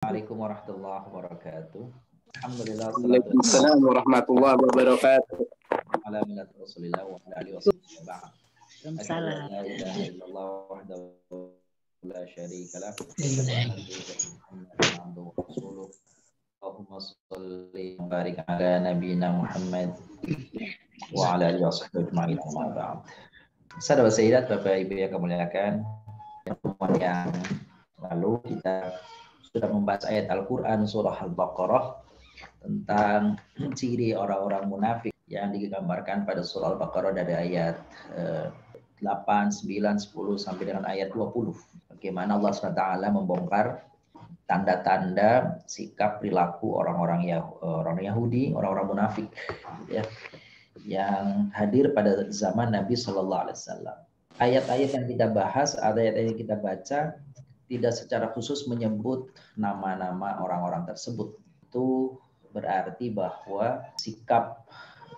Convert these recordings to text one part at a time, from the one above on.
Assalamualaikum warahmatullahi wabarakatuh. Alhamdulillah salatu Waalaikumsalam warahmatullahi wabarakatuh. ala millati Rasulillah wa ala alihi wasallam. Asyhadu an Waalaikumsalam. la ilaha illallah wahdahu la syarika lah wa asyhadu anna Muhammadan abduhu wa rasuluh. Allahumma shalli wa barik ala nabiyyina Muhammad wa ala alihi washabbihi ajma'in. Amma ba'd. Sahabat sayyidat, Bapak Ibu yang kami muliakan, pertemuan yang lalu kita sudah membahas ayat Al-Quran surah Al-Baqarah tentang ciri orang-orang munafik yang digambarkan pada surah Al-Baqarah dari ayat 8, 9, 10 sampai dengan ayat 20. Bagaimana Allah SWT membongkar tanda-tanda sikap perilaku orang-orang Yahudi, orang-orang munafik ya, yang hadir pada zaman Nabi Shallallahu Alaihi Wasallam. Ayat-ayat yang kita bahas, ayat-ayat yang kita baca tidak secara khusus menyebut nama-nama orang-orang tersebut. Itu berarti bahwa sikap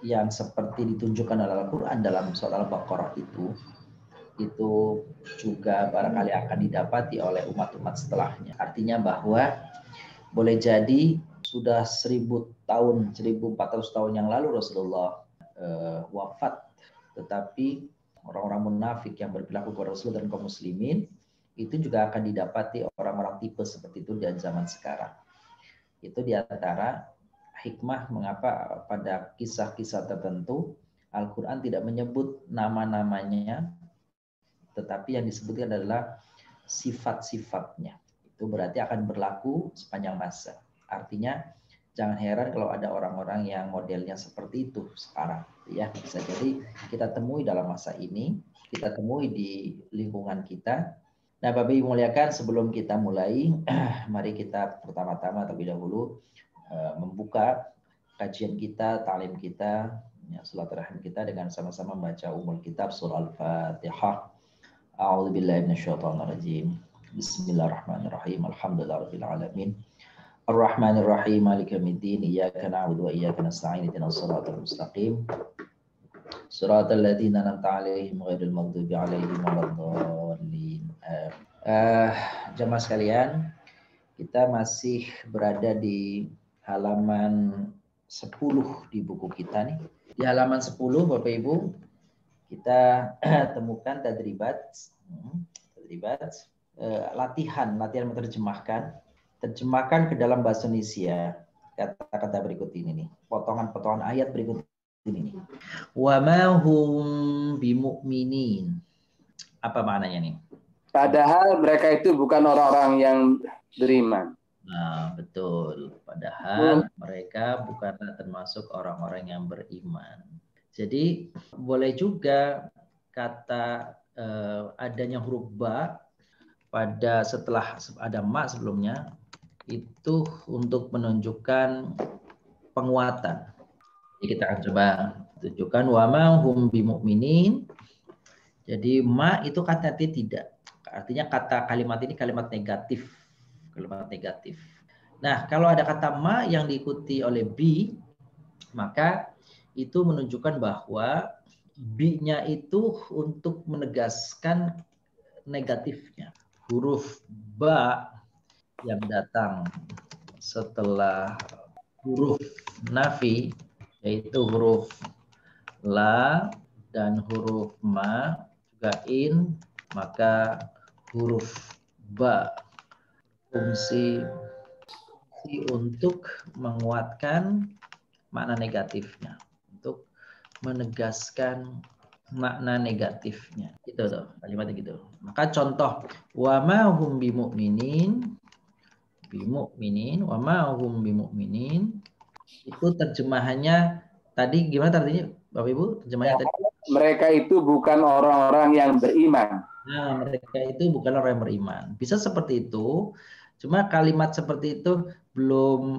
yang seperti ditunjukkan oleh Al-Quran dalam surah Al-Baqarah itu juga barangkali akan didapati oleh umat-umat setelahnya. Artinya bahwa boleh jadi sudah 1000 tahun, 1400 tahun yang lalu Rasulullah wafat, tetapi orang-orang munafik yang berperilaku kepada Rasul dan kaum muslimin itu juga akan didapati orang-orang tipe seperti itu di zaman sekarang. Itu diantara hikmah mengapa pada kisah-kisah tertentu Al-Quran tidak menyebut nama-namanya, tetapi yang disebutkan adalah sifat-sifatnya. Itu berarti akan berlaku sepanjang masa. Artinya jangan heran kalau ada orang-orang yang modelnya seperti itu sekarang. Ya, bisa jadi kita temui dalam masa ini, kita temui di lingkungan kita. Nah, Bapak Ibu muliakan, sebelum kita mulai, mari kita pertama-tama terlebih dahulu membuka kajian kita, ta'lim kita, ya, silaturahim kita dengan sama-sama membaca Ummul Kitab surah Al-Fatihah. A'udzubillahi minasyaitonirrajim. Bismillahirrahmanirrahim. Alhamdulillahirabbil alamin. Ar-Rahmanir-Rahim. Maliki yaumiddin. Iyyaka na'budu wa iyyaka nasta'in. Ihdinas siratal mustaqim. Siratal ladzina an'amta 'alaihim ghairil maghdubi 'alaihim waladdallin. Jemaah sekalian, kita masih berada di halaman 10 di buku kita nih. Di halaman 10 Bapak Ibu, kita temukan tadribat, latihan terjemahkan ke dalam bahasa Indonesia kata-kata berikut ini nih, potongan-potongan ayat berikut ini nih. Wa ma hum bimu'minin. Apa maknanya nih? Padahal mereka itu bukan orang-orang yang beriman. Nah, betul. Padahal mereka bukanlah termasuk orang-orang yang beriman. Jadi boleh juga kata adanya huruf ba pada setelah ada ma sebelumnya itu untuk menunjukkan penguatan. Jadi kita akan coba tunjukkan wa ma hum bimu'minin. Jadi ma itu kata tidak. Artinya kalimat ini kalimat negatif. Kalimat negatif. Nah, kalau ada kata ma yang diikuti oleh bi, maka itu menunjukkan bahwa bi-nya itu untuk menegaskan negatifnya. Huruf ba yang datang setelah huruf nafi, yaitu huruf la dan huruf ma, juga in, maka huruf ba fungsi untuk menguatkan makna negatifnya, untuk menegaskan makna negatifnya. Gitu tuh, kalimatnya gitu. Maka contoh wa ma hum bimu'minin, wa ma hum bimu'minin itu terjemahannya tadi gimana artinya Bapak Ibu? Terjemahannya tadi mereka itu bukan orang-orang yang beriman. Nah, mereka itu bukan orang yang beriman. Bisa seperti itu, cuma kalimat seperti itu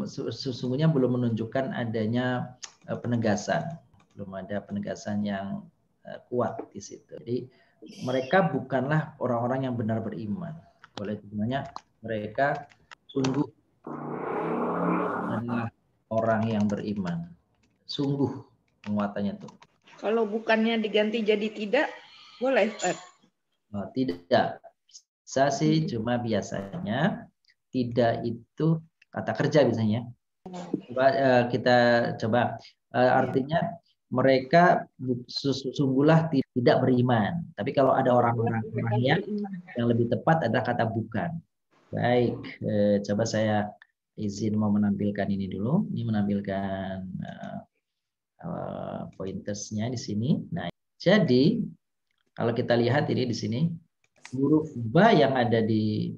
sesungguhnya belum menunjukkan adanya penegasan. Belum ada penegasan yang kuat di situ. Jadi mereka bukanlah orang-orang yang benar beriman. Boleh sebenarnya mereka sungguh adalah orang yang beriman. Sungguh penguatannya tuh. Kalau bukannya diganti jadi tidak, boleh, Pak? Tidak. Bisa sih, cuma biasanya tidak itu kata kerja biasanya. Coba kita coba artinya mereka sesungguhlah tidak beriman. Tapi kalau ada orang-orang yang lebih tepat adalah kata bukan. Baik, coba saya izin mau menampilkan ini dulu. Ini menampilkan pointersnya di sini. Nah, jadi kalau kita lihat ini di sini huruf ba yang ada di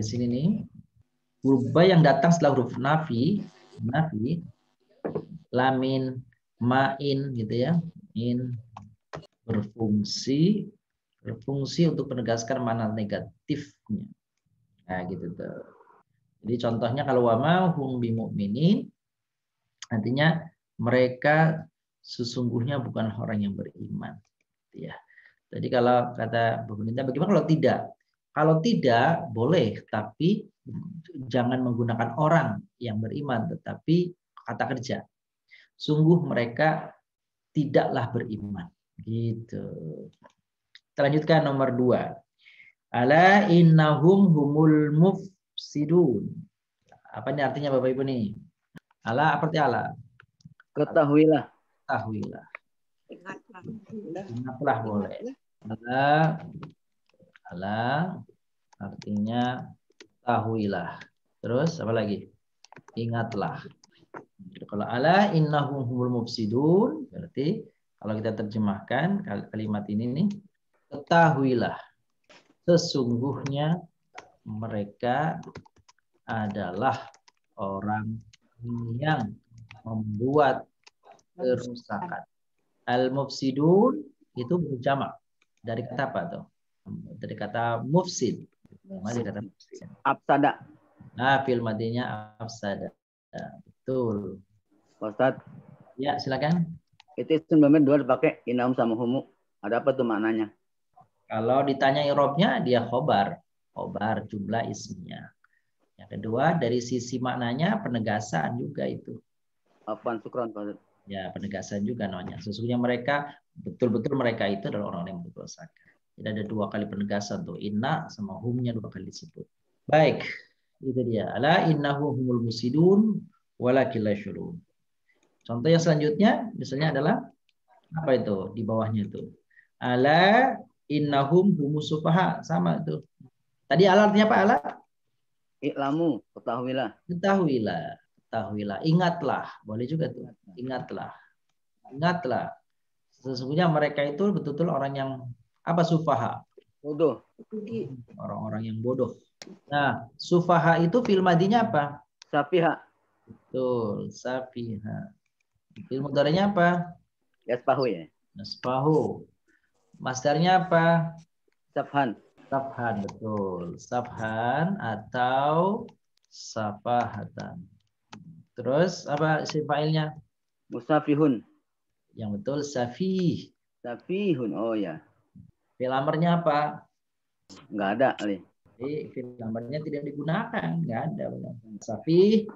sini nih, huruf ba yang datang setelah huruf nafi, lamin, main gitu ya, in berfungsi untuk menegaskan mana negatifnya. Nah, gitu tuh. Jadi contohnya kalau wama hum bimu'minin artinya mereka sesungguhnya bukan orang yang beriman. Ya. Jadi kalau kata Bu Nita, bagaimana kalau tidak? Kalau tidak boleh, tapi jangan menggunakan orang yang beriman, tetapi kata kerja. Sungguh mereka tidaklah beriman. Gitu. Kita lanjutkan nomor 2. Ala innahum humul mufsidun. Apa ini artinya Bapak Ibu nih? Ala seperti ala. Ketahuilah. Ketahuilah. Ingatlah boleh. Ala artinya tahuilah. Terus apa lagi? Ingatlah. Kalau ala innahum humul mufsidun berarti kalau kita terjemahkan kalimat ini nih, ketahuilah sesungguhnya mereka adalah orang yang membuat kerusakan. Al-mufsidun itu berjamak dari kata apa tuh? Dari kata mufsid. Dari kata mufsid. Afsada. Nah, fil madinya afsada. Betul. Ustaz. Ya, silakan. Itu sebenarnya dua dipakai inam sama humu. Ada apa tuh maknanya? Kalau ditanya i'rabnya dia khobar jumlah isminya. Yang kedua dari sisi maknanya penegasan juga itu. Apaan sukron Pak? Ya, penegasan juga namanya. Sesungguhnya mereka betul-betul mereka itu adalah orang yang berdosa. Jadi ada 2 kali penegasan tuh, inna sama humnya 2 kali disebut. Baik, itu dia. Ala innahu humul musidun walakin la yashurun. Contoh yang selanjutnya misalnya adalah apa itu di bawahnya itu? Ala innahum humus sufaha, sama itu. Tadi ala artinya apa ala? I'lamu, ketahuilah. Ketahuilah, ingatlah, boleh juga tuh. Ingatlah. Sesungguhnya mereka itu betul-betul orang yang apa sufaha? Bodoh. Orang-orang yang bodoh. Nah, sufaha itu fil madinya apa? Safiha. Betul, safiha. Fil mudhari'nya apa? Yaspahu ya. Yaspahu. Masdarnya apa? Safhan. Safhan, betul. Safhan atau safahatan. Terus apa isi fa'ilnya? Musafihun. Yang betul safih. Safihun, oh ya. Fi'il amarnya apa? Enggak ada, Ali. Jadi fi'il amarnya tidak digunakan, enggak ada. Safih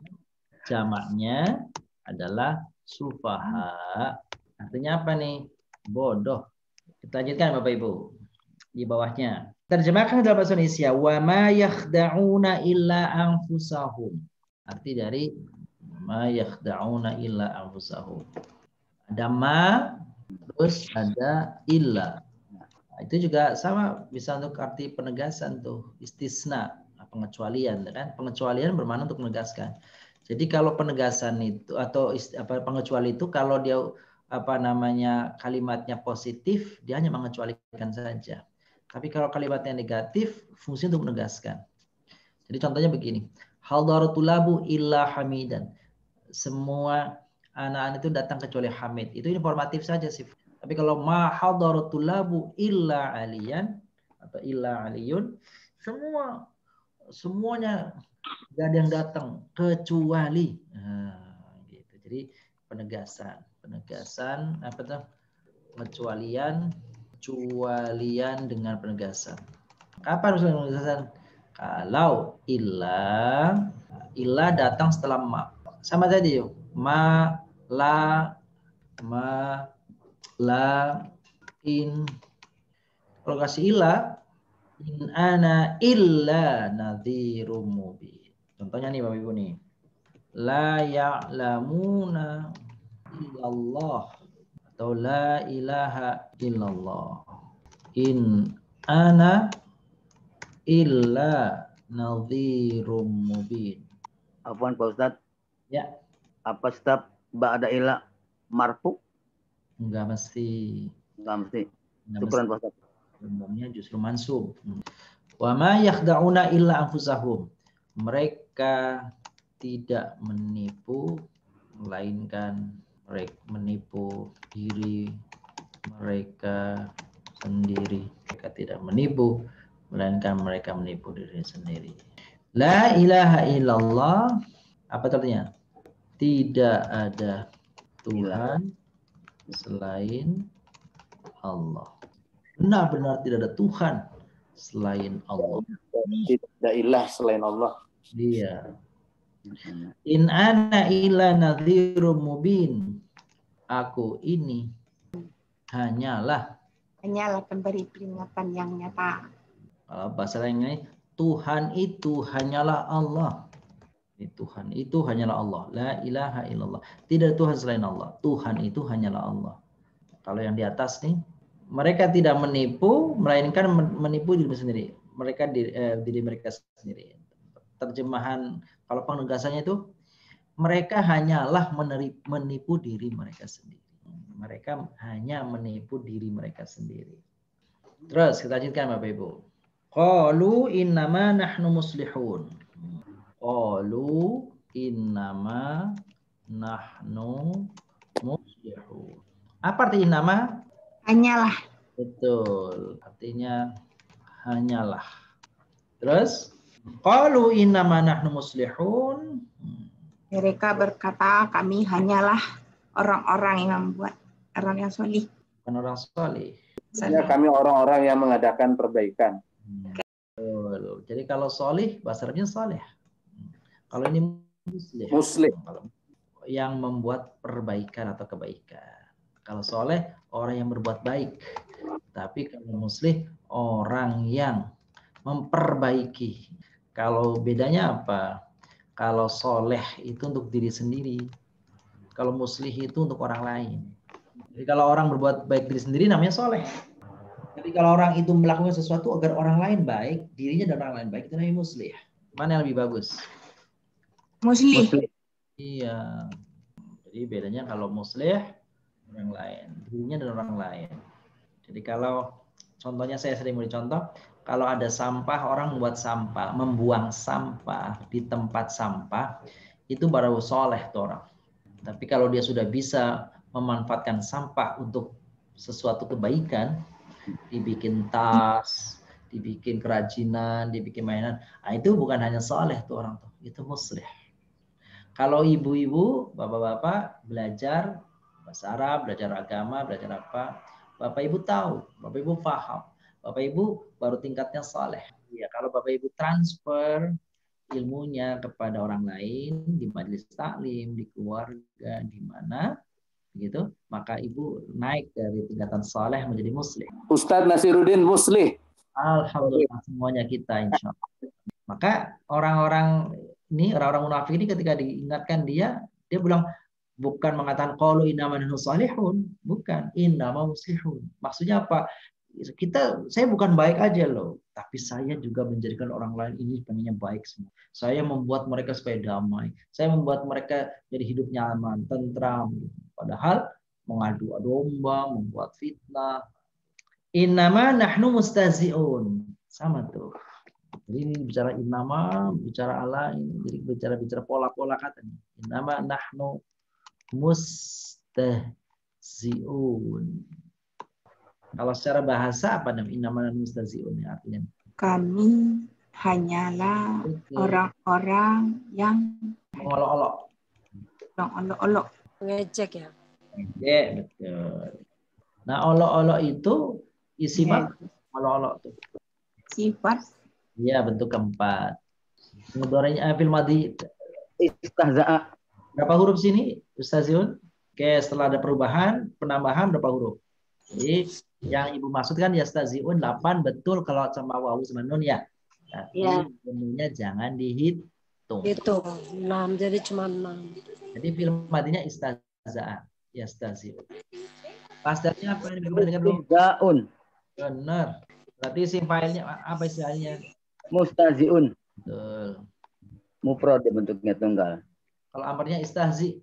jamaknya adalah sufaha. Artinya apa nih? Bodoh. Kita lanjutkan Bapak Ibu. Di bawahnya. Terjemahkan dalam bahasa Indonesia. Wa ma yakhda'una illa anfusahum. Arti dari ma yakhda'una illa anfusahum. Ada ma, terus ada illa. Nah, itu juga sama bisa untuk arti penegasan tuh. Istisna, pengecualian. Kan? Pengecualian bermakna untuk menegaskan. Jadi kalau penegasan itu atau pengecuali itu kalau dia kalimatnya positif, dia hanya mengecualikan saja. Tapi kalau kalimatnya negatif, fungsi untuk menegaskan. Jadi contohnya begini. Hadaratulabu illa hamidan. Semua anak-anak itu datang kecuali Hamid. Itu informatif saja sih. Tapi kalau ma hadaratulabu illa aliyan atau illa aliyun, semuanya gak ada yang datang kecuali. Nah, gitu. Jadi penegasan apa tuh? Kecualian dengan penegasan. Kapan harus penegasan? Kalau illa datang setelah ma. Sama tadi yuk. Ma, la, in. Kalau kasih illa, In ana illa nadhirum mubin. Contohnya nih Bapak Ibu nih. La ya'lamuna illallah atau la ilaha illallah. In ana illa nadhirum mubin. Afwan Pak Ustadz. Ya. Apa setiap ba'da ila marfu? Enggak mesti. Enggak mesti. Syukran Pak Ustadz. Umumnya justru mansub. Wa ma yakhda'una illa anfusahum. Mereka tidak menipu melainkan mereka menipu diri mereka sendiri. Mereka tidak menipu melainkan mereka menipu diri sendiri. La ilaha illallah. Apa artinya? Tidak ada Tuhan selain Allah. Benar-benar tidak ada Tuhan selain Allah. Tidak ada ilah selain Allah. Iya. In ana illa nadhirum mubin. Aku ini hanyalah pemberi peringatan yang nyata. Kalau bahasa lainnya, Tuhan itu hanyalah Allah. Tuhan itu hanyalah Allah. La ilaha illallah. Tidak ada Tuhan selain Allah. Tuhan itu hanyalah Allah. Kalau yang di atas nih, mereka tidak menipu, melainkan menipu diri sendiri. Mereka diri mereka sendiri. Terjemahan, kalau penegasannya itu, mereka hanyalah menipu diri mereka sendiri. Mereka hanya menipu diri mereka sendiri. Terus kita lanjutkan Bapak Ibu. Qalu innama nahnu muslihun. Qalu innama nahnu muslihun. Apa arti innama? Hanyalah. Betul. Artinya hanyalah. Terus qalu innama nahnu muslihun. Mereka berkata, kami hanyalah orang-orang yang membuat orang yang solih. Bukan orang solih. Ya, kami orang-orang yang mengadakan perbaikan. Betul. Jadi kalau solih, bahasa Arabnya soleh. Kalau ini muslih. Muslih. Yang membuat perbaikan atau kebaikan. Kalau soleh, orang yang berbuat baik. Tapi kalau muslih, orang yang memperbaiki. Kalau bedanya apa? Kalau soleh itu untuk diri sendiri. Kalau muslih itu untuk orang lain. Jadi kalau orang berbuat baik diri sendiri namanya soleh. Tapi kalau orang itu melakukan sesuatu agar orang lain baik, dirinya dan orang lain baik, itu namanya muslih. Mana yang lebih bagus? Muslih. Iya. Jadi bedanya kalau muslih orang lain, dirinya dan orang lain. Jadi kalau contohnya saya sering beri contoh, kalau ada sampah, orang membuang sampah di tempat sampah, itu baru soleh tuh orang. Tapi kalau dia sudah bisa memanfaatkan sampah untuk sesuatu kebaikan, dibikin tas, dibikin kerajinan, dibikin mainan, nah itu bukan hanya soleh tuh orang tuh, itu muslih. Kalau ibu-ibu, bapak-bapak belajar bahasa Arab, belajar agama, belajar apa, bapak ibu tahu, bapak ibu paham, bapak ibu baru tingkatnya soleh. Ya, kalau bapak ibu transfer ilmunya kepada orang lain di majelis taklim, di keluarga, di mana, begitu, maka ibu naik dari tingkatan soleh menjadi muslih. Ustadz Nasiruddin muslih. Alhamdulillah semuanya kita insya Allah. Maka orang-orang munafik ini ketika diingatkan dia bilang bukan mengatakan qalu innama nahnu shalihun, bukan, innama muslihun. Maksudnya apa? Saya bukan baik aja loh, tapi saya juga menjadikan orang lain ini pengennya baik semua. Saya membuat mereka supaya damai. Saya membuat mereka jadi hidup nyaman, tentram. Padahal mengadu domba, membuat fitnah. Innama nahnu mustazi'un. Sama tuh. Jadi ini bicara innama, bicara Allah, ini jadi bicara pola-pola kata. Innama nahnu mustahzi'un. Kalau secara bahasa apa namanya innama nahnu mustahzi'un artinya? Kami hanyalah orang-orang yang mengolok-olok. Olok-olok. Ngejek ya. Ngejek, betul. Nah, olok-olok itu isi olok-olok tuh. Sifat. Iya, bentuk keempat. Mudhari'nya fil madhi Istahza'a. Berapa huruf sini, Ustaz Yun? Oke, setelah ada perubahan, penambahan berapa huruf? Jadi Yang Ibu maksud kan yastaziun 8 betul kalau sama wawu sama nun ya. Tapi nunnya jangan dihitung. Itu 6, jadi cuma 6. Jadi film matinya istazaa, yastaziun. Masdarnya apa ini? Mustaziun. Benar. Berarti isim fa'ilnya apa istilahnya? Mustaziun. Betul. Mufrad bentuknya tunggal. Kalau amarnya istahzi,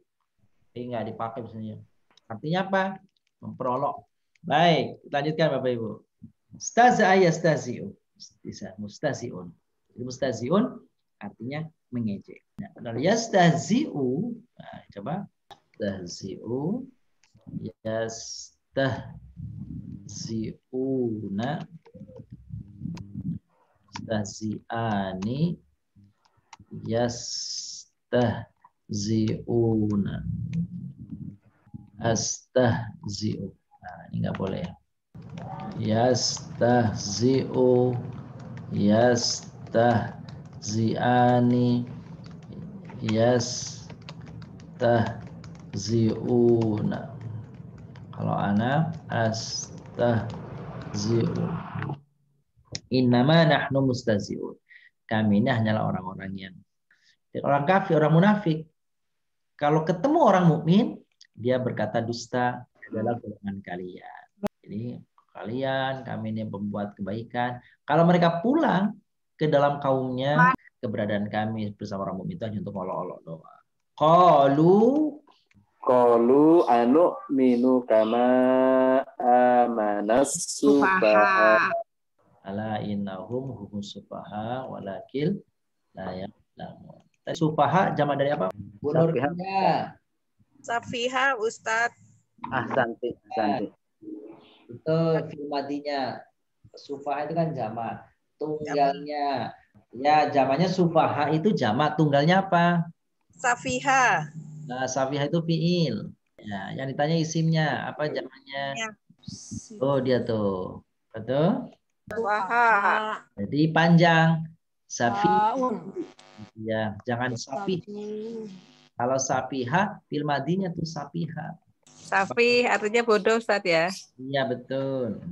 enggak dipakai misalnya. Artinya apa? Memperolok. Baik, lanjutkan Bapak Ibu. Staza'a yastazi'u. Mustazi'un. Jadi mustazi'un artinya mengejek. Nah, yastahzi'u. Nah, coba. Yastahzi'u. Yastahzi'una. Yastahzi'ani. Yastahzi'una. Astahzi'u. Nah, ini nggak boleh. Yastahzi'u. Yastahzi'ani. Yastahzi'una. Kalau ana astahzi'u. Innama nahnu mustahzi'un. Kami ini hanyalah orang-orang yang orang kafir, orang munafik. Kalau ketemu orang mukmin, dia berkata dusta adalah golongan kalian. Jadi kalian, kami ini pembuat kebaikan. Kalau mereka pulang ke dalam kaumnya, keberadaan kami bersama orang mukmin itu hanya untuk olok-olok doang. Qalu anu minu kama amanas sufaha. Ala innahum humus sufaha walakil la ya'lamun. Sufaha jamak dari apa? Bu Nurnya. Safiha Ustadz. Ahsanti. Itu fi'il madinya. Sufaha itu kan jamak. Tunggalnya. Ya, jamaknya sufaha itu jamak. Tunggalnya apa? Safiha. Nah, safiha itu fi'il. Ya, yang ditanya isimnya. Apa jamaknya? Ya. Oh, dia tuh. Betul? Sufaha. Jadi panjang. Safi. Ya, jangan sapi. Kalau sapiha, fil madinya tuh sapiha. Safi artinya bodoh Ustadz ya. Iya betul.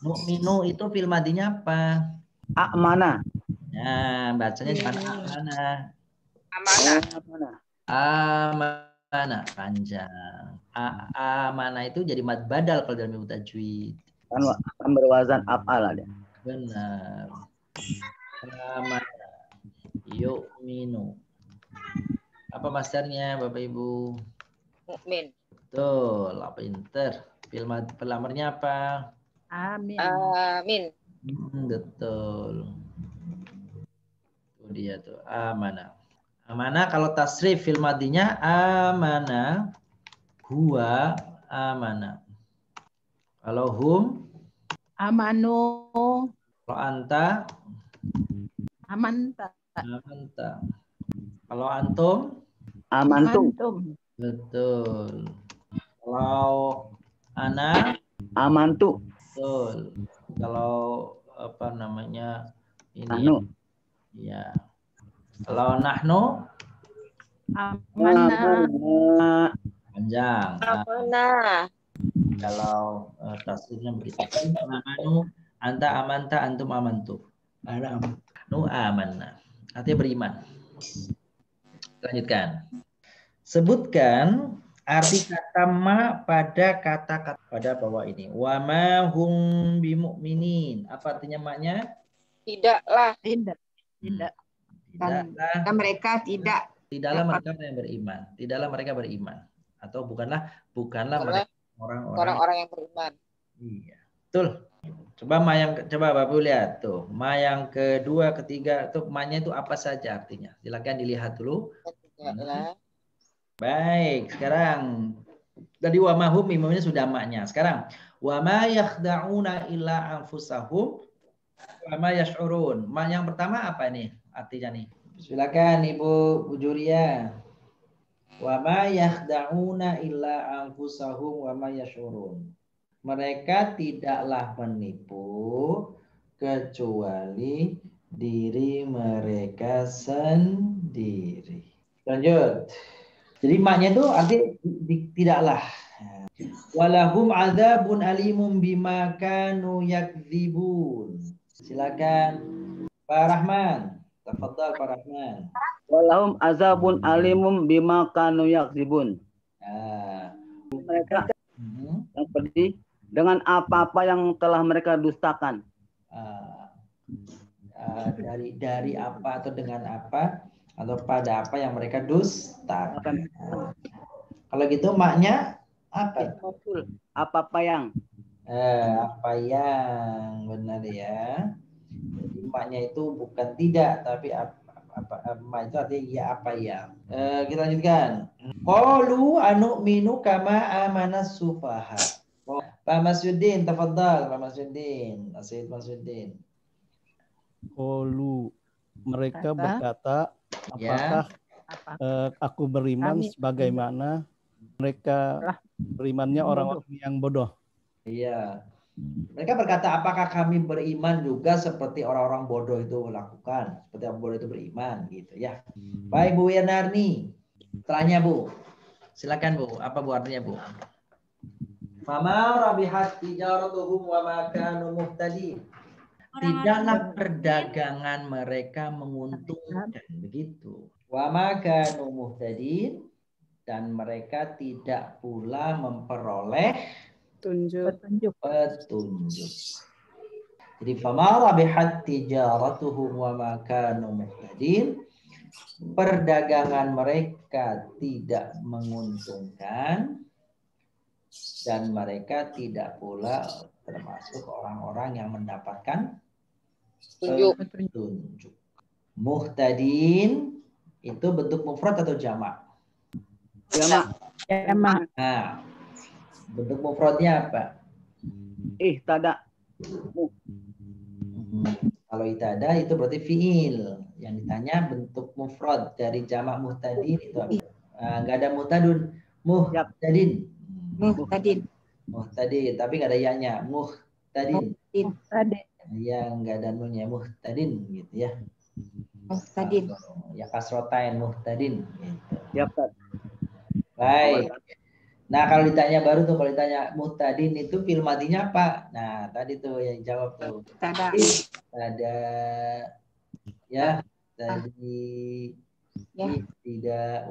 Mu'minu itu fil madinya apa? Amana. Nah, bacanya jangan amana. Amana panjang. Amana itu jadi mad badal kalau dalam ilmu tajwid. Kan berwazan af'al ada. Benar. Amana. Yu'minu. Apa masdarnya Bapak Ibu? Mukmin. Betul, pinter. Pelamarnya apa? Amin. Betul. Itu dia tuh, amana. Amana kalau tasrif fil madinya amana, huwa amana. Kalau hum Amanu. kalau anta Amanta. amanta. Kalau antum Amantum. betul. Kalau ana Amantu. betul. Kalau apa namanya ini Nahnu. ya. Kalau nahnu Amana. panjang. Amana. Kalau tasrifnya begitu. Nahnu anta amanta antum amantu. Ana amanu amanna. Artinya beriman. Lanjutkan. Sebutkan arti kata ma pada kata-kata pada bawah ini. Wa ma hum bimu'minin. Apa artinya maknya? Tidaklah. Tidaklah. Mereka tidak. Tidaklah mereka yang beriman. Tidaklah mereka beriman. Atau bukanlah mereka orang-orang yang beriman. Iya. Betul. Coba Bapak lihat tuh. Ma yang kedua, ketiga tuh ma-nya itu apa saja artinya? Silakan dilihat dulu. Baik, sekarang tadi wa mahum imamnya sudah maknya. Sekarang wa ma yakhda'una illa anfusahum wa ma yash'urun. Ma yang pertama apa nih artinya nih? Silakan Ibu Juria. Wa ma yakhda'una illa anfusahum wa ma yash'urun. Mereka tidaklah menipu kecuali diri mereka sendiri. Lanjut. Jadi maknya itu arti tidaklah. Walahum adzabun alimun bima kanu yakdzibun. Silakan Pak Rahman. Tafadhal Pak Rahman. Walahum azabun alimum bima kanu yakzibun. Mereka yang pedih dengan apa-apa yang telah mereka dustakan. Dari apa atau dengan apa atau pada apa yang mereka dustakan. Kalau gitu maknya apa? Apa-apa yang. Apa yang benar ya. Jadi maknya itu bukan tidak tapi apa itu artinya ya apa yang. Kita lanjutkan. Qalu anu'minu kama amanas sufaha. Pak Masyuddin, tafadhal Pak Masyuddin. Sayyid Masyuddin. Qalu, mereka berkata, apakah aku beriman sebagaimana mereka berimannya orang-orang yang bodoh? Iya. Mereka berkata, apakah kami beriman juga seperti orang-orang bodoh itu lakukan? Seperti orang bodoh itu beriman, gitu ya. Baik Bu Wirnarni. Setelahnya Bu. Silakan Bu. Apa Bu artinya Bu? Fama rabihat tijaratuhum wa ma kanu muhtadin. Tidaklah perdagangan mereka menguntungkan, begitu. Wa ma kanu muhtadin, dan mereka tidak pula memperoleh petunjuk. Jadi fama rabihat tijaratuhum wa ma kanu muhtadin, perdagangan mereka tidak menguntungkan dan mereka tidak pula termasuk orang-orang yang mendapatkan petunjuk. Muhtadin itu bentuk mufrad atau jamak? Jamak. Nah, bentuk mufradnya apa? Ihtada. Kalau ihtada itu berarti fiil. Yang ditanya bentuk mufrad dari jamak muhtadin itu apa? Nggak ada muhtadun. Muhtadin. Muhtadin, tapi nggak ada ya-nya. Muhtadin. Ya, nggak ada nunya. Muhtadin, gitu ya. Muhtadin. Ya kasrotain muhtadin. Gitu. Ya, Pak. Baik. Nah, kalau ditanya baru tuh, kalau ditanya muhtadin itu fi'il madinya apa? Nah, tadi tuh yang jawab tuh. Ada ya, tadi tidak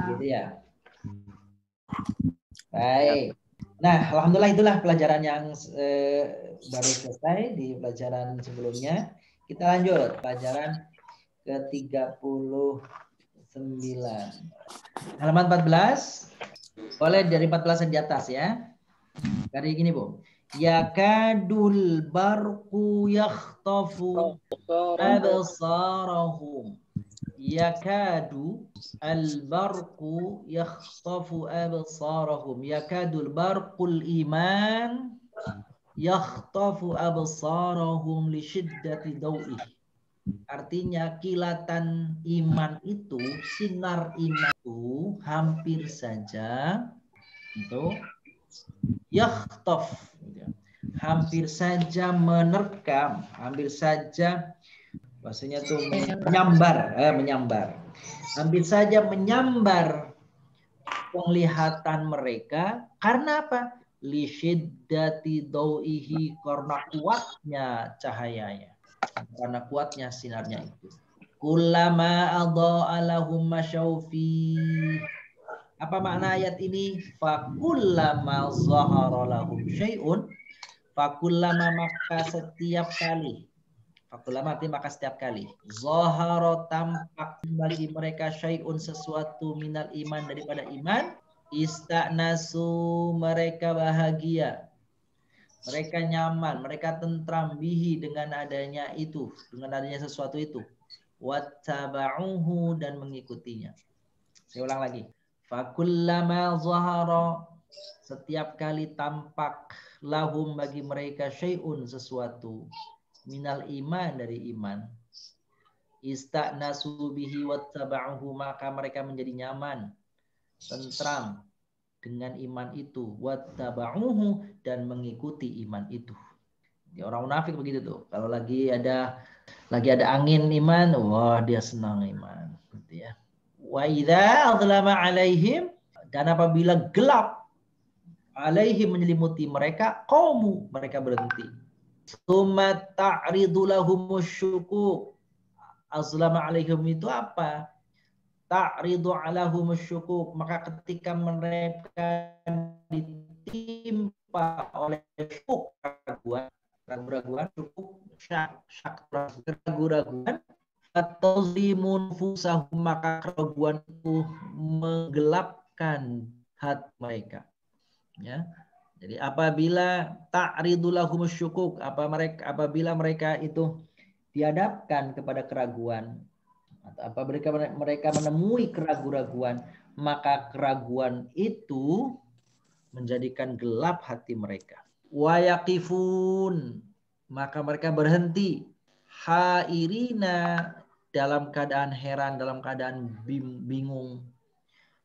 gitu ya. Baik. Nah, alhamdulillah itulah pelajaran yang baru selesai di pelajaran sebelumnya. Kita lanjut pelajaran ke-39. Halaman 14. Boleh dari 14 di atas ya. Dari gini, Bu. Yakadul barqu yakhtafu absarahum. Yakadu al-barqu yakhtafu absarahum. Yakadul barqul iman yakhtafu absarahum li syiddati daw'ih. Artinya kilatan iman itu, sinar iman itu hampir saja itu yakhtaf, hampir saja menerkam, hampir saja bahasanya tuh menyambar, hampir saja menyambar penglihatan mereka. Karena apa? Li syiddati dawihi, karena kuatnya cahayanya, karena kuatnya sinarnya itu. Kullama adha'a lahum masyaufi. Apa makna ayat ini? Fakullama zahara lahum syai'un, fakullama, maka setiap kali, fakullama artinya maka setiap kali, zahara tampak bagi mereka syai'un sesuatu minal iman daripada iman, ista'nasu mereka bahagia, mereka nyaman, mereka tentram bihi dengan adanya itu, dengan adanya sesuatu itu, wattaba'uhu dan mengikutinya. Saya ulang lagi. Fakullama zahara, setiap kali tampak, lahum bagi mereka syai'un sesuatu, minal iman dari iman, ista'nasu bihi wattaba'uhu, maka mereka menjadi nyaman, tentram dengan iman itu, wattaba'uhu dan mengikuti iman itu. Jadi orang munafik begitu tuh. Kalau lagi ada angin iman, wah dia senang iman, gitu ya. Wa idza adlama alaihim, Dan apabila gelap, alaihi menyelimuti mereka, qaumu, mereka berhenti. Tsumma ta'ridu lahumus syukuk. Azlama alaihim itu apa? Ta'ridu alahumus syukuk. Maka ketika mereka ditimpa oleh syukuk, keraguan, syukuk, syak, keraguan, atau limun fusahum, maka keraguan itu menggelapkan hati mereka. Ya. Jadi apabila ta'ridu lahumus syukuk, apabila mereka itu dihadapkan kepada keraguan, atau apabila mereka menemui keraguan, maka keraguan itu menjadikan gelap hati mereka. Wa yaqifun, maka mereka berhenti. Hairina, dalam keadaan heran, dalam keadaan bingung.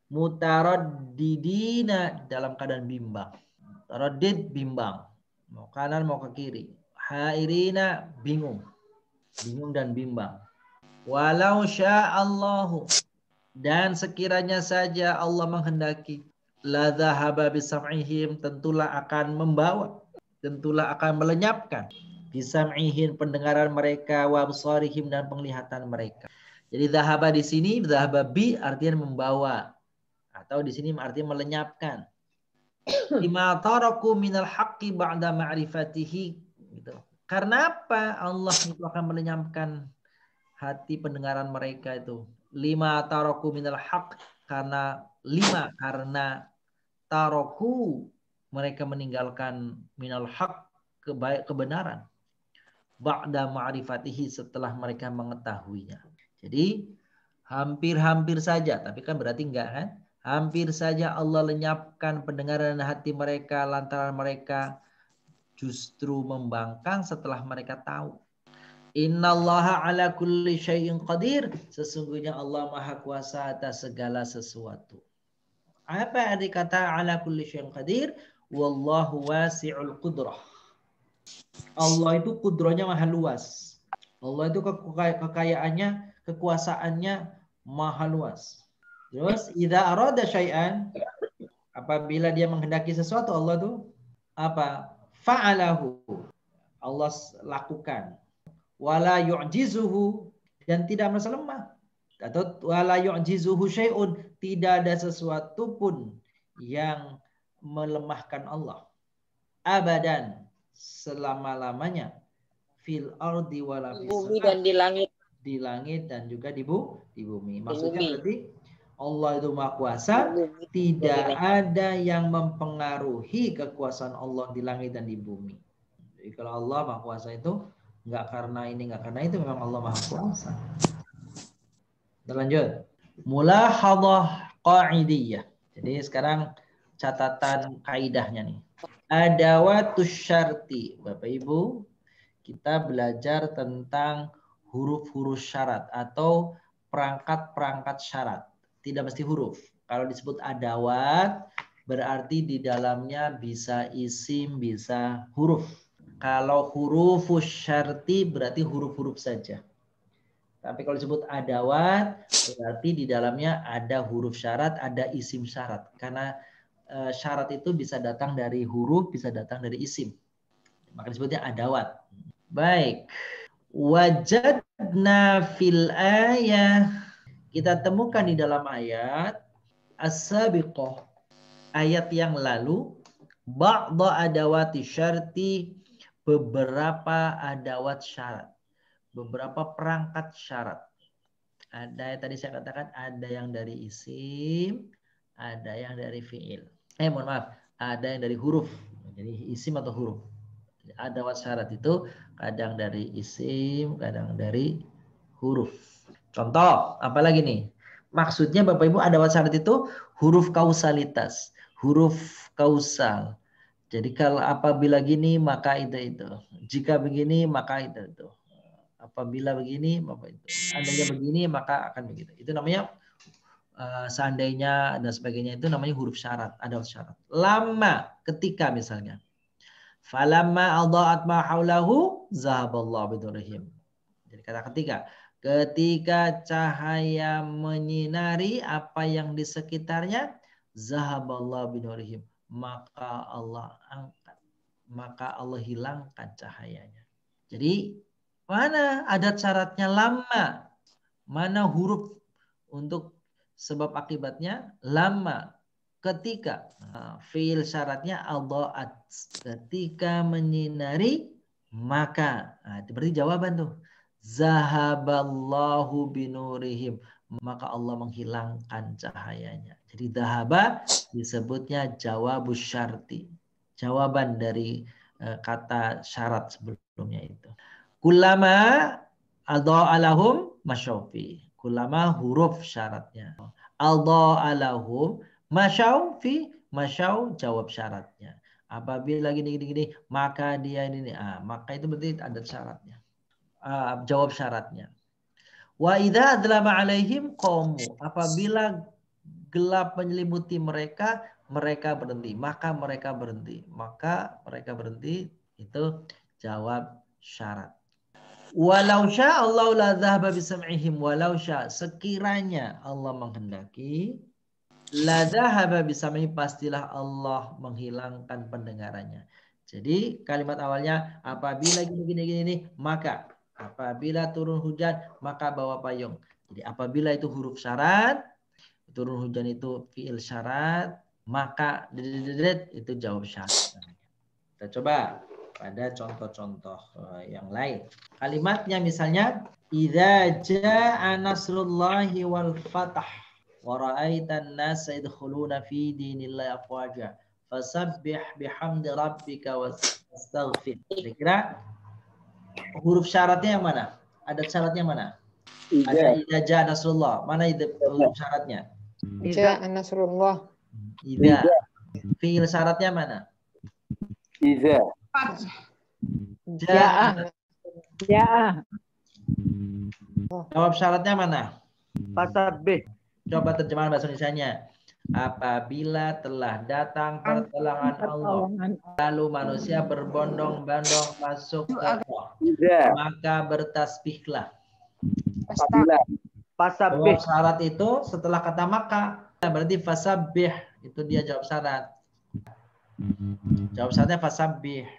Mutaraddidina, dalam keadaan bimbang. Taraddid, bimbang. Mau kanan, mau ke kiri. Hairina, bingung. Bingung dan bimbang. Walau sya'allahu, dan sekiranya saja Allah menghendaki, la dhahaba bisam'ihim, tentulah akan membawa, tentulah akan melenyapkan bisam'ihim, pendengaran mereka, wa absarihim, dan penglihatan mereka. Jadi dhahaba di sini, dhahaba bi artinya membawa, atau di sini artinya melenyapkan. Lima taraku minal haqqi ba'da ma'rifatihi, gitu. Karena apa Allah itu akan melenyapkan hati pendengaran mereka itu? Lima taraku minal haqq, karena taroku, mereka meninggalkan minal haq, kebenaran, ba'da ma'rifatihi, setelah mereka mengetahuinya. Jadi hampir saja, tapi kan berarti enggak kan? Hampir saja Allah lenyapkan pendengaran dan hati mereka lantaran mereka justru membangkang setelah mereka tahu. Innallaha ala kulli syai'in qadir, sesungguhnya Allah Maha Kuasa atas segala sesuatu. Apa arti kata ala kulli syai'in qadir? Wallahu wasi'ul qudrah. Allah itu kudrahnya maha luas. Allah itu kekayaannya, kekuasaannya maha luas. Terus idza arada syai'an, apabila dia menghendaki sesuatu, Allah itu apa? Fa'alahu. Allah lakukan. Wala yu'jizuhu, dan tidak merasa lemah. Atau wala yu'jizuhu syai'un, tidak ada sesuatu pun yang melemahkan Allah. Abadan, selama-lamanya. Fil ardi wala fis bumi dan di langit. Di langit dan juga di bumi. Maksudnya berarti Allah itu Maha Kuasa, tidak ada yang mempengaruhi kekuasaan Allah di langit dan di bumi. Jadi kalau Allah Maha Kuasa itu nggak karena ini, nggak karena itu, memang Allah Maha Kuasa. Kita lanjut. Mulahadhah qa'idiyah. Jadi sekarang catatan kaidahnya nih. Adawatus syarti. Bapak Ibu, kita belajar tentang huruf-huruf syarat atau perangkat-perangkat syarat. Tidak mesti huruf. Kalau disebut adawat, berarti di dalamnya bisa isim, bisa huruf. Kalau hurufus syarti berarti huruf-huruf saja. Tapi kalau disebut adawat, berarti di dalamnya ada huruf syarat, ada isim syarat. Karena syarat itu bisa datang dari huruf, bisa datang dari isim. Maka disebutnya adawat. Baik. Wajadna fil ayah. Kita temukan di dalam ayat as-sabiqah, ayat yang lalu, ba'da adawati syarti, beberapa adawat syarat, beberapa perangkat syarat. Ada yang tadi saya katakan, ada yang dari isim, ada yang dari fiil. Mohon maaf, ada yang dari huruf. Jadi isim atau huruf. Adawat syarat itu kadang dari isim, kadang dari huruf. Contoh, apa lagi nih? Maksudnya Bapak Ibu, adawat syarat itu huruf kausalitas, huruf kausal. Jadi kalau apabila gini maka itu. Jika begini maka itu. Apabila begini maka itu. Seandainya begini maka akan begitu. Itu namanya seandainya dan sebagainya, itu namanya huruf syarat, adawat syarat. Lama, ketika misalnya. Falamma adha'at ma haulahu zahaballahu bidurrihim. Jadi kata ketika cahaya menyinari apa yang di sekitarnya, zahaballahu binurihim, maka Allah angkat, maka Allah hilangkan cahayanya. Jadi mana adat syaratnya lama, mana huruf untuk sebab akibatnya lama. Ketika fiil syaratnya adha'at, ketika menyinari maka, itu berarti jawaban tuh. Zahaballahu binurihim, maka Allah menghilangkan cahayanya. Jadi dhahaba disebutnya jawabus syarti, jawaban dari kata syarat sebelumnya itu. Kullama adha'alahum masyaufi, kullama huruf syaratnya. Adha'alahum masyaufi, masyau jawab syaratnya. Apabila gini, maka dia ini. Maka itu berarti ada syaratnya. Jawab syaratnya. Wa idza adlama alaihim qamu, apabila gelap menyelimuti mereka, mereka berhenti. Maka mereka berhenti. Maka mereka berhenti, itu jawab syarat. Walau sya Allah la dhahaba bisam'ihim, walau sya, sekiranya Allah menghendaki, la dhahaba bisam'ihim, pastilah Allah menghilangkan pendengarannya. Jadi kalimat awalnya apabila gini, maka apabila turun hujan maka bawa payung. Jadi apabila itu huruf syarat, turun hujan itu fiil syarat, maka itu jawab syarat. Kita coba pada contoh-contoh yang lain. Kalimatnya misalnya idza jaa nasrullahi wal fath wa ra'aitan nasa yadkhuluna fi dinillahi afwaja fasabbih bihamdi rabbika wastaghfir. Kira-kira huruf syaratnya yang mana? Adat syaratnya mana? Ada idza jaa nasrullah. Mana itu huruf syaratnya? Jaa nasrullah. Idza. Fiil syaratnya mana? Idza. Jaa. Jaa. Jawab syaratnya mana? Fasabbih. Coba terjemahan bahasa Indonesianya. Apabila telah datang pertolongan Allah, lalu manusia berbondong-bondong masuk ke Allah, maka bertasbihlah. Fasabbih. Jawab syarat itu setelah kata maka, berarti fasabbih, itu dia jawab syarat. Jawab syaratnya fasabbih,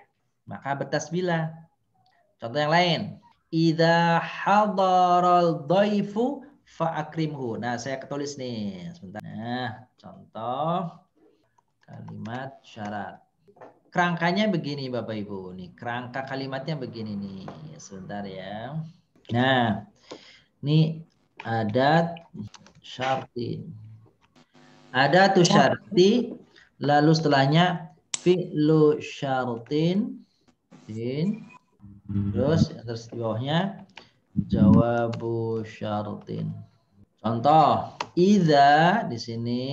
maka bertasbihlah. Contoh yang lain, idza hadaral dhaifu fa'akrimhu. Nah, saya ketulis nih sebentar. Nah, contoh kalimat syarat. Kerangkanya begini Bapak Ibu. Nih, kerangka kalimatnya begini nih. Sebentar ya. Nah, ini adat syarti. Adatu syarti, lalu setelahnya fi'lu syartin, terus di bawahnya jawabu syartin. Contoh, idza di sini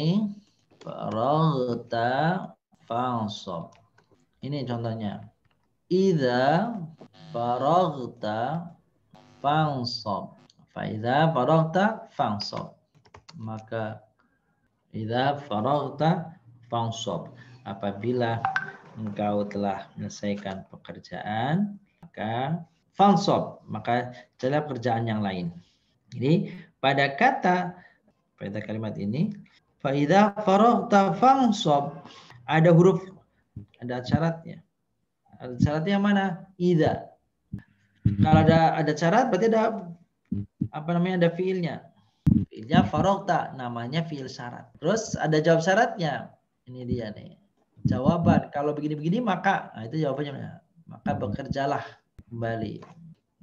faraghta fansab. Ini contohnya. Idza faraghta fansab. Fa idza faraghta fansab. Maka idza faraghta fansab. Apabila engkau telah menyelesaikan pekerjaan, maka fansab, maka carilah pekerjaan yang lain. Jadi pada kalimat ini, fa idza faraghta fansab, ada huruf, ada syaratnya. Ada syaratnya yang mana? Idza. Kalau ada syarat berarti ada ada fiilnya. Fiilnya faraghta, namanya fiil syarat. Terus ada jawab syaratnya. Ini dia nih. Jawaban kalau begini-begini maka, itu jawabannya. Maka bekerjalah kembali.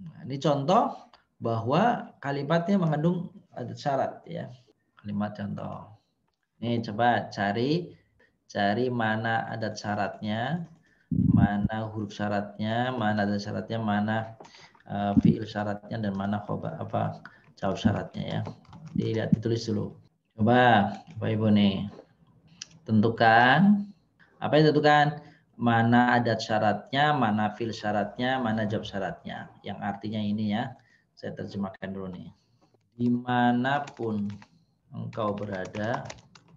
Nah, ini contoh bahwa kalimatnya mengandung adat syarat ya. Kalimat contoh. Nih coba cari mana adat syaratnya, mana huruf syaratnya, mana adat syaratnya, mana fiil syaratnya, dan mana jawab syaratnya ya. Dilihat, ditulis dulu. Coba Bapak Ibu nih. Tentukan. Apa yang tentukan? Mana adat syaratnya, mana fiil syaratnya, mana jawab syaratnya. Yang artinya ini ya, saya terjemahkan dulu nih. Dimanapun engkau berada,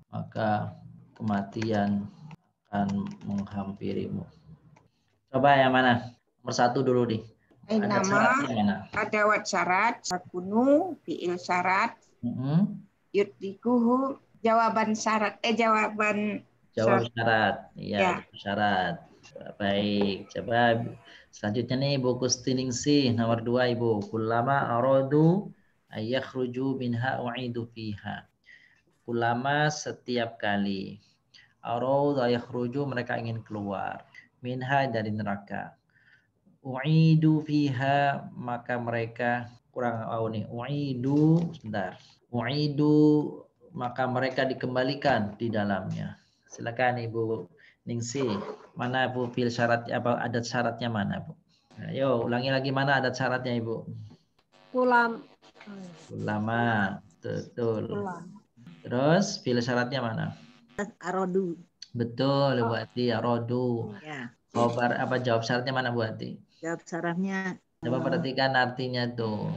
maka kematian akan menghampirimu. Coba yang mana? Nomor 1 dulu nih. Adat syaratnya mana? Ada wat syarat, kunu, fiil syarat, yudrikuhu, jawaban syarat. Jawaban Jawab syarat. Iya, Ya. jawab syarat. Baik, coba selanjutnya nih Ibu Kustiningsih nomor 2 Ibu. Kullama aradu ayakhruju minha u'idu fiha. Kullama setiap kali. Aradu ayakhruju mereka ingin keluar. Minha dari neraka. U'idu fiha maka mereka kurang tahu nih. U'idu sebentar. U'idu maka mereka dikembalikan di dalamnya. Silakan Ibu Ningsih. Mana Bu fil syaratnya apa adat syaratnya mana Bu? Ayo ulangi lagi mana adat syaratnya Ibu? Ulama. Betul. Terus fil syaratnya mana? Arodu. Betul Bu Ati, arodu. Ya. Khobar apa jawab syaratnya mana Bu Ati? Jawab syaratnya. Coba perhatikan artinya tuh.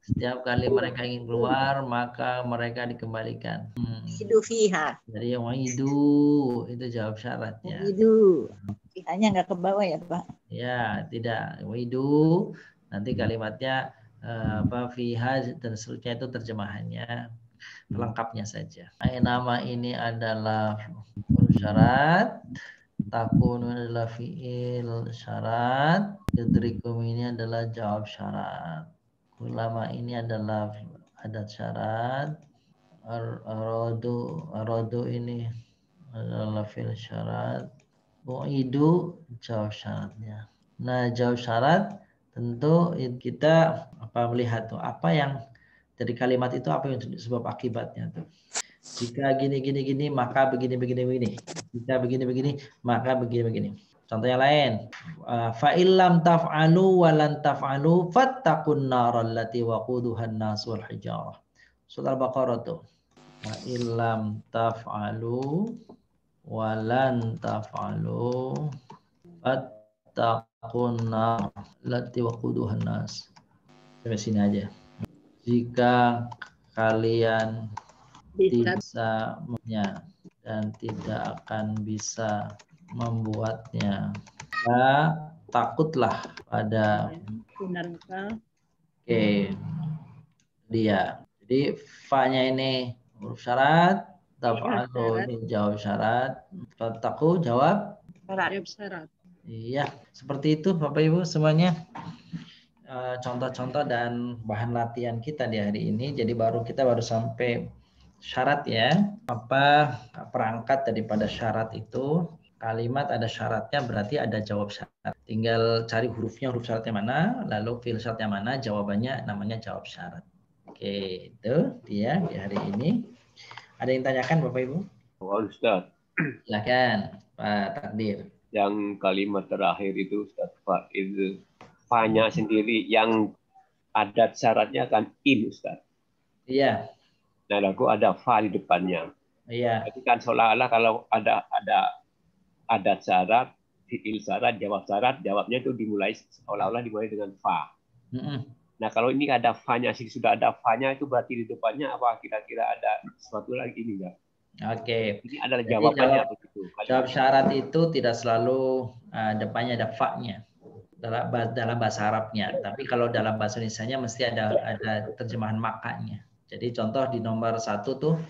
Setiap kali mereka ingin keluar, maka mereka dikembalikan. Hidu fiha. Jadi yang itu jawab syaratnya. Hidu. Fihanya nggak ke bawah ya Pak? Ya, tidak. Widu nanti kalimatnya fiha dan seterusnya itu terjemahannya lengkapnya saja. Nama ini adalah syarat. Takunu adalah fi'il syarat. Yudrikum ini adalah jawab syarat. Ulama ini adalah adat syarat. Aradu ini adalah fi'il syarat. Mu'idu jawab syaratnya. Nah, jawab syarat tentu kita melihat tuh apa yang dari kalimat itu apa yang sebab akibatnya tuh. Jika gini maka begini. Jika begini maka begini. Contoh yang lain, fa illam taf'alu wa lan taf'alu fattaqun naral lati waquduhan nas wal hijarah. Surah Al-Baqarah tuh. Fa illam taf'alu wa lan taf'alu fattaqun nar lati waquduhan nas. Sampai sini aja. Jika kalian tidak bisa dan tidak akan bisa membuatnya, takutlah pada dia. Jadi fa-nya ini huruf syarat, taf'alu ini jawab syarat, fattaqu jawab syarat. Iya, seperti itu Bapak Ibu semuanya. Contoh-contoh dan bahan latihan kita di hari ini. Jadi kita baru sampai syarat ya. Apa perangkat daripada syarat itu? Kalimat ada syaratnya berarti ada jawab syarat. Tinggal cari hurufnya, huruf syaratnya mana, lalu fi'il syaratnya mana, jawabannya namanya jawab syarat. Oke, itu dia di hari ini. Ada yang tanyakan Bapak Ibu? Ustaz. Silakan Pak Takdir. Yang kalimat terakhir itu Ustaz, fa'il fa-nya sendiri yang adat syaratnya kan in Ustaz. Iya. Nah, lalu ada fa di depannya. Iya. Jadi kan seolah-olah kalau ada adat syarat, fi'il syarat, jawabnya itu seolah-olah dimulai dengan fa. Nah, kalau ini ada fa-nya, sudah ada fa-nya itu berarti di depannya apa kira-kira ada sesuatu lagi ini enggak? Oke. Ini adalah jawabannya begitu. Jawab syarat itu tidak selalu depannya ada fa-nya dalam bahasa Arabnya, tapi kalau dalam bahasa Indonesianya mesti ada terjemahan makanya. Jadi contoh di nomor 1 tuh,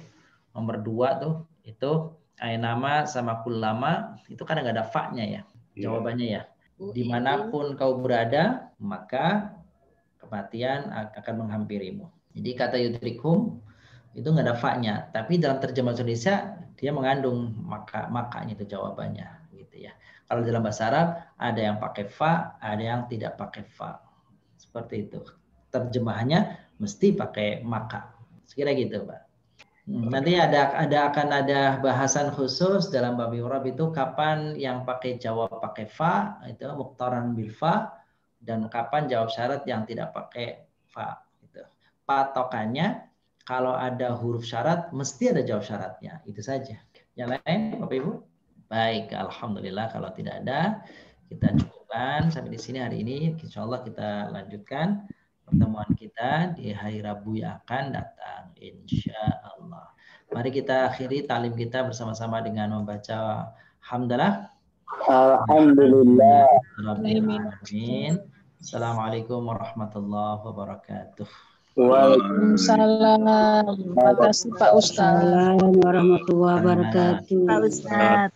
nomor 2 tuh itu nama sama kullama itu kan nggak ada fa-nya ya, jawabannya ya. Dimanapun kau berada, maka kematian akan menghampirimu. Jadi kata yudrikum itu nggak ada fa-nya, tapi dalam terjemahan Indonesia dia mengandung makanya itu jawabannya, gitu ya. Kalau dalam bahasa Arab ada yang pakai fa, ada yang tidak pakai fa, seperti itu. Terjemahannya mesti pakai maka, sekira gitu, Pak. Nanti akan ada bahasan khusus dalam bab i'rab itu kapan yang pakai jawab pakai fa itu muqtaran bil fa dan kapan jawab syarat yang tidak pakai fa gitu. Patokannya kalau ada huruf syarat mesti ada jawab syaratnya, itu saja. Yang lain Bapak Ibu? Baik, alhamdulillah. Kalau tidak ada kita cukupkan sampai di sini hari ini. Insyaallah kita lanjutkan pertemuan kita di hari Rabu yang akan datang, insya Allah. Mari kita akhiri talim kita bersama-sama dengan membaca hamdalah. Alhamdulillah. Amin. Assalamualaikum warahmatullahi wabarakatuh. Waalaikumsalam. Terima kasih Pak Ustaz. Assalamualaikum warahmatullahi wabarakatuh. Pak Ustadz.